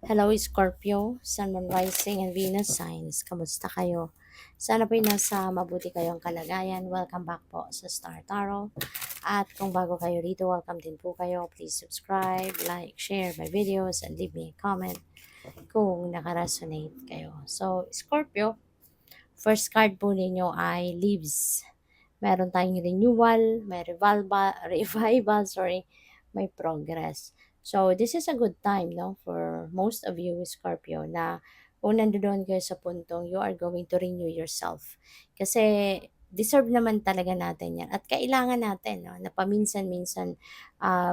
Hello, Scorpio, Sun, Moon, Rising, and Venus signs. Kamusta kayo? Sana po'y nasa mabuti kayong kalagayan. Welcome back po sa Star Tarot. At kung bago kayo rito, welcome din po kayo. Please subscribe, like, share my videos, and leave me a comment kung nakaresonate kayo. So, Scorpio, first card po ninyo ay Leaves. Meron tayong renewal, may revival, sorry, may progress. So, this is a good time, no, for most of you, Scorpio, na kung nandoon kayo sa puntong you are going to renew yourself. Kasi, deserve naman talaga natin yan. At kailangan natin, no, na paminsan-minsan,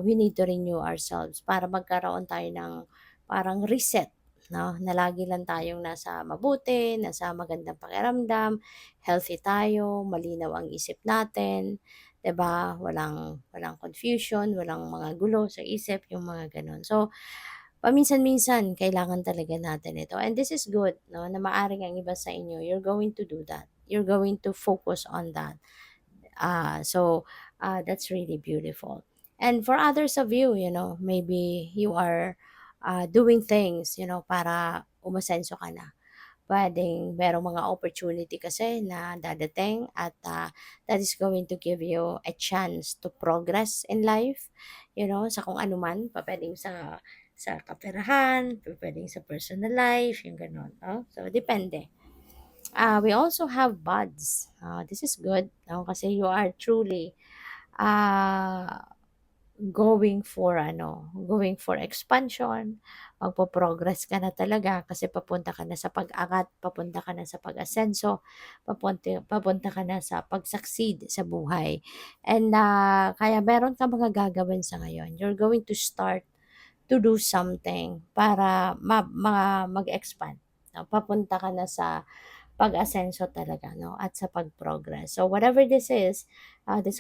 we need to renew ourselves para magkaroon tayo ng parang reset, no, na lagi lang tayong nasa mabuti, nasa magandang pakiramdam, healthy tayo, malinaw ang isip natin, 'di ba? Walang walang confusion, walang mga gulo sa isip, yung mga gano'n. So, paminsan-minsan kailangan talaga natin ito. And this is good, no, na maaring ang iba sa inyo, you're going to do that. You're going to focus on that. That's really beautiful. And for others of you, maybe you are doing things, para umasenso ka na. Puwedeng merong mga opportunity kasi na dadating at that is going to give you a chance to progress in life, sa kung ano man, pupuwedeng sa kaperahan, pupuwedeng sa personal life, yung gano'n, 'no? So, depende. We also have buds. This is good, 'no, kasi you are truly, ah going for expansion, magpo-progress ka na talaga kasi papunta ka na sa pag-angat, papunta ka na sa pag-asenso, papunta ka na sa pag-succeed sa buhay. And kaya meron kang mga gagawin sa ngayon. You're going to start to do something para mag-expand. No? Papunta ka na sa pag-asenso talaga, no? At sa pag-progress. So whatever this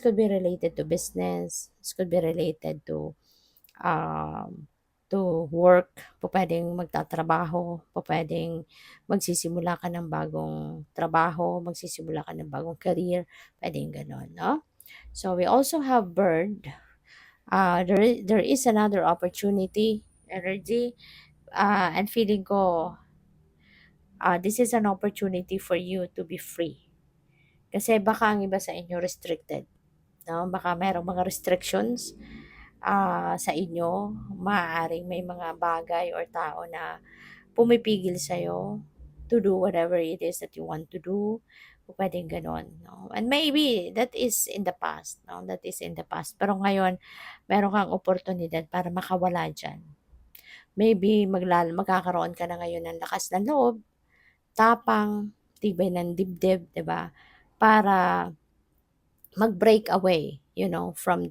could be related to business, this could be related to work, pupuwedeng magtatrabaho, pupuwedeng magsisimula ka ng bagong trabaho, magsisimula ka ng bagong career, puwedeng gano'n, no? So we also have bird. There is another opportunity, energy, and feeling ko, this is an opportunity for you to be free. Kasi baka ang iba sa inyo restricted, 'no? Baka merong mga restrictions, sa inyo. Maaaring may mga bagay or tao na pumipigil sa'yo to do whatever it is that you want to do. Pupuwedeng gano'n, 'no? And maybe that is in the past, 'no? That is in the past. Pero ngayon meron kang oportunidad para makawala diyan. Maybe magkakaroon ka na ngayon ng lakas ng loob, tapang, tibay ng dibdib, 'di ba? Para mag-break away, from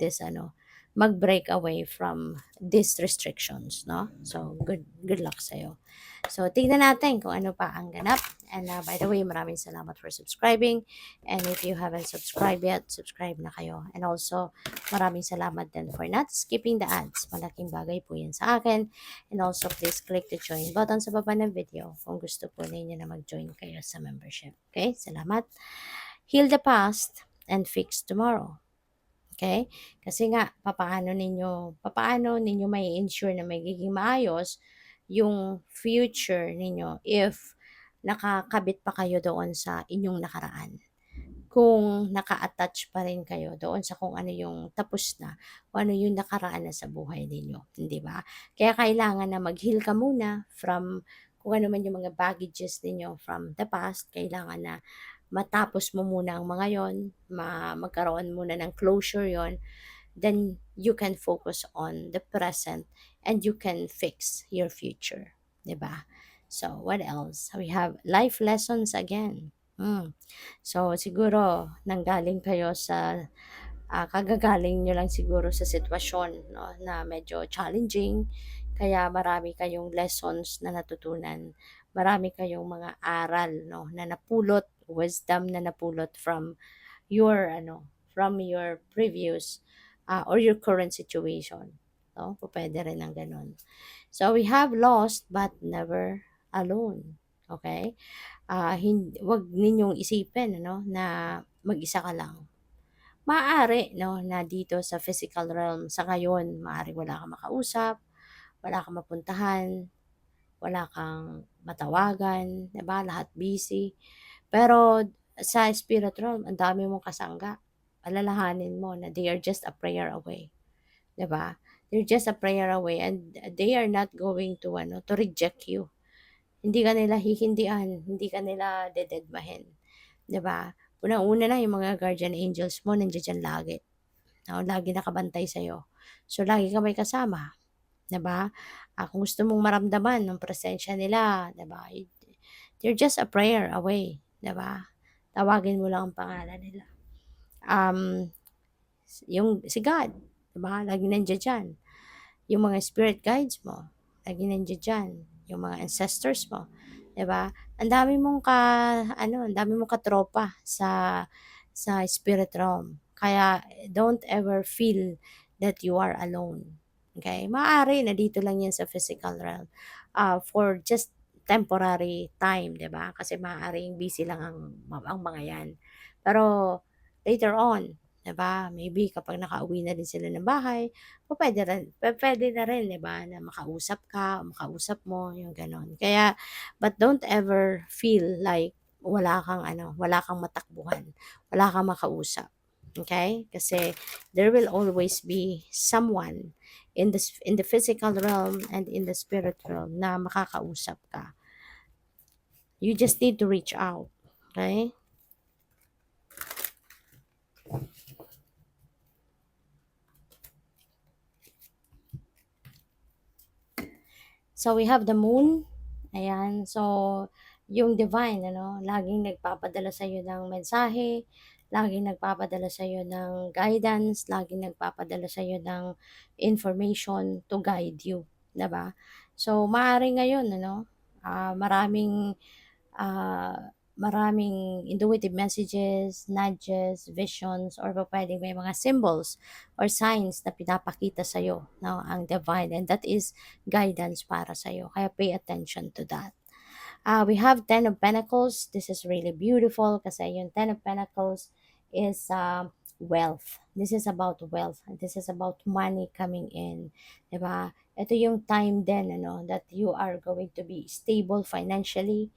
mag-break away from these restrictions, no? So, good luck sa'yo. So, tingnan natin kung ano pa ang ganap. And by the way, maraming salamat for subscribing. And if you haven't subscribed yet, subscribe na kayo. And also, maraming salamat din for not skipping the ads. Malaking bagay po yan sa akin. And also, please click the join button sa baba ng video kung gusto po ninyo na mag-join kayo sa membership. Okay? Salamat. Heal the past and fix tomorrow. Okay? Kasi nga, papaano ninyo may ensure na magiging maayos yung future ninyo if nakakabit pa kayo doon sa inyong nakaraan. Kung naka-attach pa rin kayo doon sa kung ano yung tapos na, kung ano yung nakaraan na sa buhay ninyo, hindi ba? Kaya kailangan na mag-heal ka muna from kung ano man yung mga baggages ninyo from the past, kailangan na matapos mo muna ang mga yon, magkaroon muna ng closure yon, then you can focus on the present and you can fix your future, 'di ba? So, what else? We have life lessons again. So, siguro nanggaling kayo kagagaling nyo lang siguro sa sitwasyon, no, na medyo challenging, kaya marami kayong lessons na natutunan. Marami kayong mga aral, no, na napulot, wisdom na napulot from your previous or your current situation. No? Pwede rin ang ganun. So, we have lost but never alone. Okay? Wag ninyong isipin, na mag-isa ka lang. Maaari, no, na dito sa physical realm sa ngayon, maaari wala kang makausap, wala kang mapuntahan, wala kang matawagan, 'di ba, lahat busy. Pero sa spirit realm ang dami mong kasangga, alalahanin mo na they are just a prayer away, 'di ba? They're just a prayer away and they are not going to ano, to reject you. Hindi ka nila hihindian, hindi ka nila dededmahin, 'di ba? Unang-una na yung mga guardian angels mo nandiya-diyan lagi, 'no, lagi nakabantay sa'yo. So, lagi kang may kasama, 'di ba? Kung gusto mong maramdaman ng presensya nila, 'di ba, they're just a prayer away, 'di ba? Tawagin mo lang ang pangalan nila. Um, yung si God, 'di ba, laging nandiya diyan. Yung mga spirit guides mo, laging nandiya diyan. Yung mga ancestors mo, 'di ba? Ang dami mong katropa sa spirit realm. Kaya don't ever feel that you are alone. Okay? Maaari na dito lang 'yan sa physical realm. For just temporary time, 'di ba? Kasi maaaring busy lang ang mga 'yan. Pero later on, 'di ba? Maybe kapag nakauwi na din sila ng bahay, puwede na rin 'di ba, na makausap ka o makausap mo, yung gano'n. Kaya but don't ever feel like wala kang matakbuhan, wala kang makausap, okay? Kasi there will always be someone in the physical realm and in the spirit realm na makakausap ka. You just need to reach out, okay? So, we have the moon. Ayan. So, yung divine, laging nagpapadala sa iyo ng mensahe, laging nagpapadala sa iyo ng guidance, laging nagpapadala sa iyo ng information to guide you, 'di ba? So, maaari ngayon, maraming intuitive messages, nudges, visions, or pupuwedeng may mga symbols or signs na pinapakita sa'yo, 'no, ang divine, and that is guidance para sa'yo. Kaya pay attention to that. We have Ten of Pentacles. This is really beautiful kasi yung Ten of Pentacles is wealth. This is about wealth. This is about money coming in. 'Di ba? Ito yung time din that you are going to be stable financially,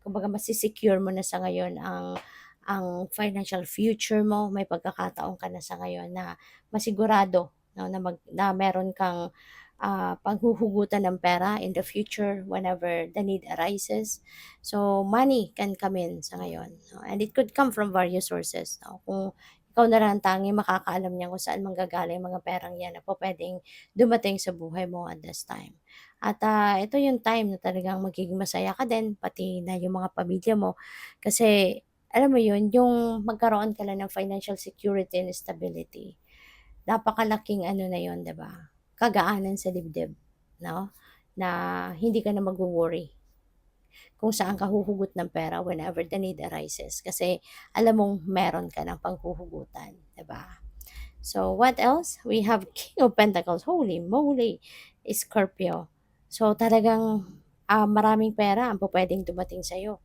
kumbaga masi-secure mo na sa ngayon ang financial future mo. May pagkakataon ka na sa ngayon na masigurado, 'no, na meron kang, panghuhugutan ng pera in the future whenever the need arises. So, money can come in sa ngayon, 'no, and it could come from various sources, 'no. Kung ikaw na lang ang tanging makakaalam niyan kung saan manggagaling mga perang 'yan na pupuwedeng dumating sa buhay mo at this time. At, ito yung time na talagang magiging masaya ka din, pati na yung mga pamilya mo. Kasi alam mo yun, yung magkaroon ka lang ng financial security and stability, napakalaking ano na yun, 'di ba, kagaanan sa dibdib, 'no, na hindi ka na magwo-worry kung saan ka huhugot ng pera whenever the need arises kasi alam mong meron ka ng panghuhugutan, 'di ba? So, what else? We have King of Pentacles. Holy moly! Scorpio. So, talagang maraming pera ang pwedeng dumating sa'yo.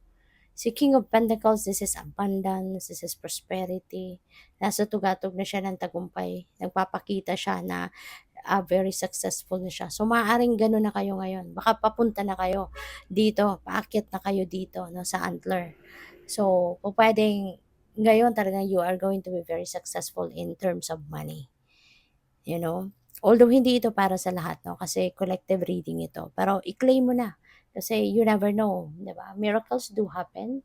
Si King of Pentacles, this is abundance, this is prosperity. Nasa tugatog na siya ng tagumpay. Nagpapakita siya na very successful na siya. So, maaaring gano'n na kayo ngayon. Baka papunta na kayo dito, paakyat na kayo dito, no, sa antler. So, pupuwedeng ngayon talagang you are going to be very successful in terms of money, you know? Although hindi ito para sa lahat, 'no, kasi collective reading ito, pero i-claim mo na kasi you never know, 'di ba? Miracles do happen,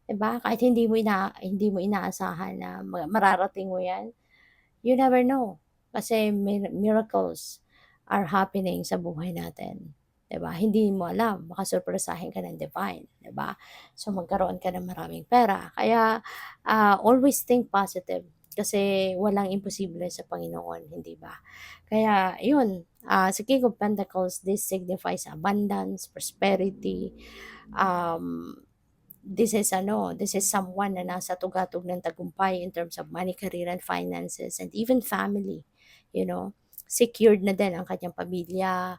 'di ba? Kahit hindi mo inaasahan na mararating mo 'yan, you never know. Kasi miracles are happening sa buhay natin, 'di ba? Hindi mo alam, baka surpresahin ka ng divine, 'di ba? So, magkaroon ka ng maraming pera. Kaya, always think positive kasi walang imposible sa Panginoon, hindi ba? Kaya 'yun, sa King of Pentacles, this signifies abundance, prosperity, um, this is someone na nasa tugatog ng tagumpay in terms of money, career, and finances, and even family, you know. Secured na din ang kanyang pamilya,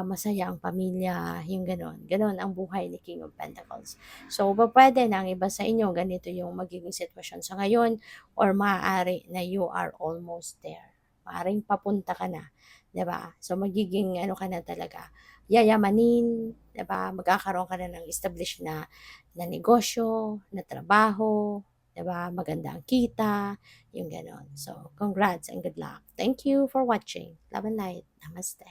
masaya ang pamilya, yung gano'n. Gano'n ang buhay ni King of Pentacles. So, pupuwede na ang iba sa inyo, ganito yung magiging sitwasyon sa ngayon or maaari na you are almost there. Maaaring papunta ka na 'di ba? So, magiging ano ka na talaga, yayamanin, 'di ba? Magkakaroon ka na ng established na negosyo, na trabaho, 'di ba? Maganda ang kita, yung gano'n. So, congrats and good luck. Thank you for watching. Love and light. Namaste.